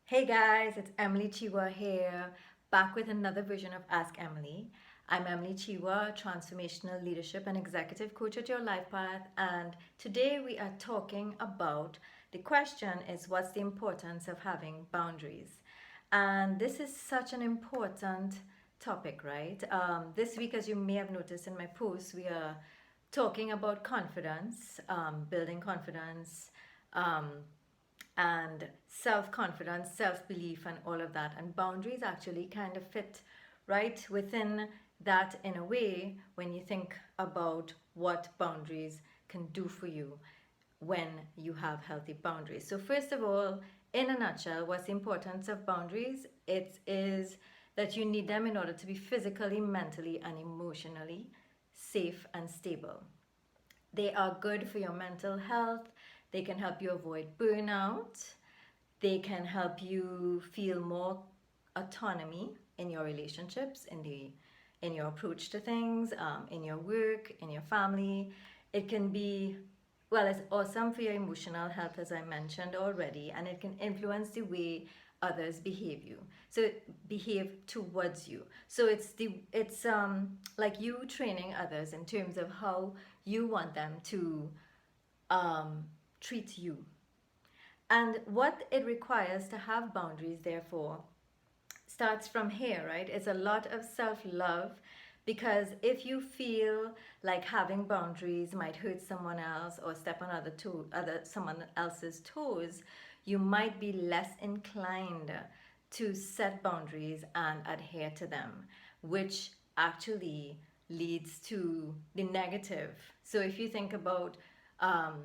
Hey guys, it's Emily Chiwa here, back with another version of Ask Emily. I'm Emily Chiwa, Transformational Leadership and Executive Coach at Your Life Path, and today we are talking about the question is what's the importance of having boundaries? And this is such an important topic, right? This week, as you may have noticed in my post, we are talking about confidence, building confidence, um, and self confidence, self belief, and all of that. And boundaries actually kind of fit right within that in a way when you think about what boundaries can do for you when you have healthy boundaries. So, first of all, in a nutshell, what's the importance of boundaries? It is that you need them in order to be physically, mentally, and emotionally safe and stable. They are good for your mental health. They can help you avoid burnout. They can help you feel more autonomy in your relationships, in your approach to things, in your work, in your family. It can be well, it's awesome for your emotional health, as I mentioned already, and it can influence the way others behave towards you. So it's like you training others in terms of how you want them to um, treat you. And what it requires to have boundaries, therefore, starts from here, right? It's a lot of self love because if you feel like having boundaries might hurt someone else or step on someone else's toes, you might be less inclined to set boundaries and adhere to them, which actually leads to the negative. So if you think about um,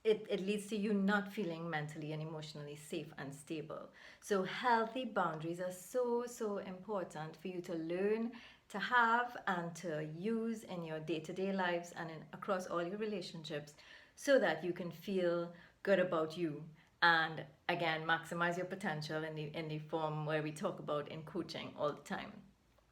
it leads to you not feeling mentally and emotionally safe and stable. So, healthy boundaries are so important for you to learn to have and to use in your day to day lives and across all your relationships so that you can feel good about you and again maximize your potential in the form where we talk about in coaching all the time.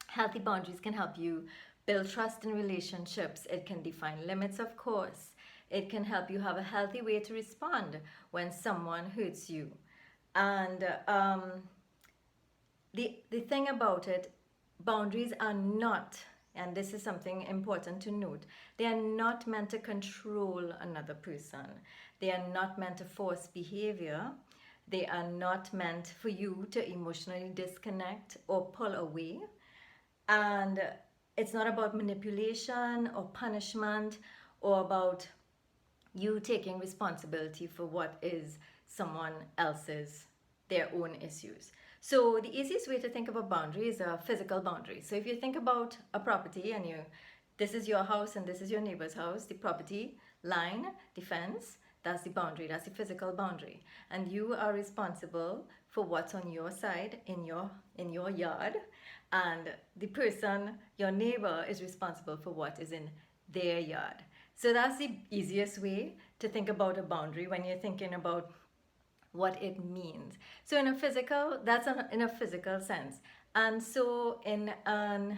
Healthy boundaries can help you build trust in relationships. It can define limits, of course. It can help you have a healthy way to respond when someone hurts you. And the thing about it, boundaries are not, and this is something important to note, they are not meant to control another person. They are not meant to force behavior. They are not meant for you to emotionally disconnect or pull away. And it's not about manipulation or punishment or about you taking responsibility for what is someone else's, their own issues. So the easiest way to think of a boundary is a physical boundary. So if you think about a property and this is your house and this is your neighbor's house, the property line, the fence, that's the boundary, that's the physical boundary. And you are responsible for what's on your side in your yard, and the person, your neighbor, is responsible for what is in their yard. So that's the easiest way to think about a boundary when you're thinking about what it means. So in a physical, in a physical sense. And so in an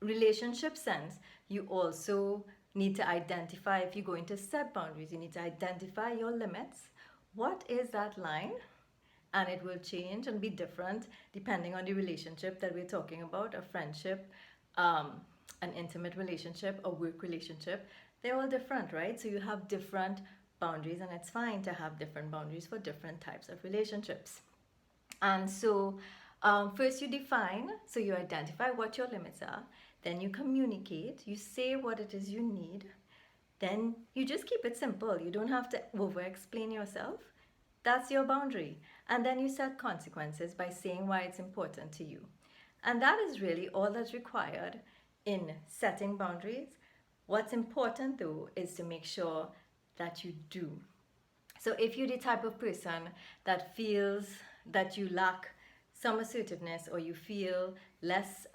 relationship sense, you also need to identify, if you're going to set boundaries, you need to identify your limits. What is that line? And it will change and be different depending on the relationship that we're talking about, a friendship, um, an intimate relationship, a work relationship. They're all different, right? So you have different boundaries, and it's fine to have different boundaries for different types of relationships. And so, first you define, so you identify what your limits are, then you communicate, you say what it is you need, then you just keep it simple. You don't have to over explain yourself. That's your boundary. And then you set consequences by saying why it's important to you. And that is really all that's required in setting boundaries. What's important though is to make sure that you do. So if you're the type of person that feels that you lack some assertiveness or you feel less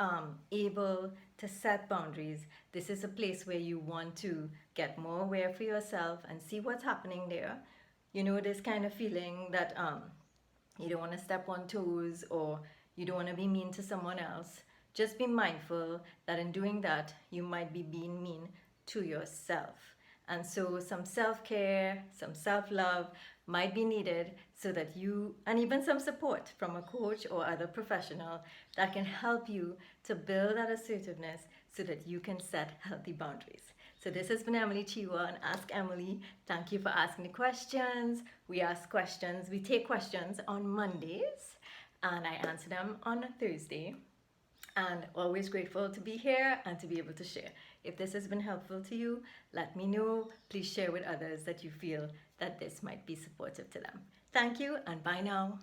able to set boundaries, this is a place where you want to get more aware for yourself and see what's happening there. You know, this kind of feeling that you don't want to step on toes or you don't want to be mean to someone else. Just be mindful that in doing that, you might be being mean to yourself. And so some self-care, some self-love might be needed so that you, and even some support from a coach or other professional that can help you to build that assertiveness so that you can set healthy boundaries. So this has been Emily Chiwa and Ask Emily. Thank you for asking the questions. We ask questions, we take questions on Mondays and I answer them on Thursday. And always grateful to be here and to be able to share. If this has been helpful to you, let me know. Please share with others that you feel that this might be supportive to them. Thank you and bye now.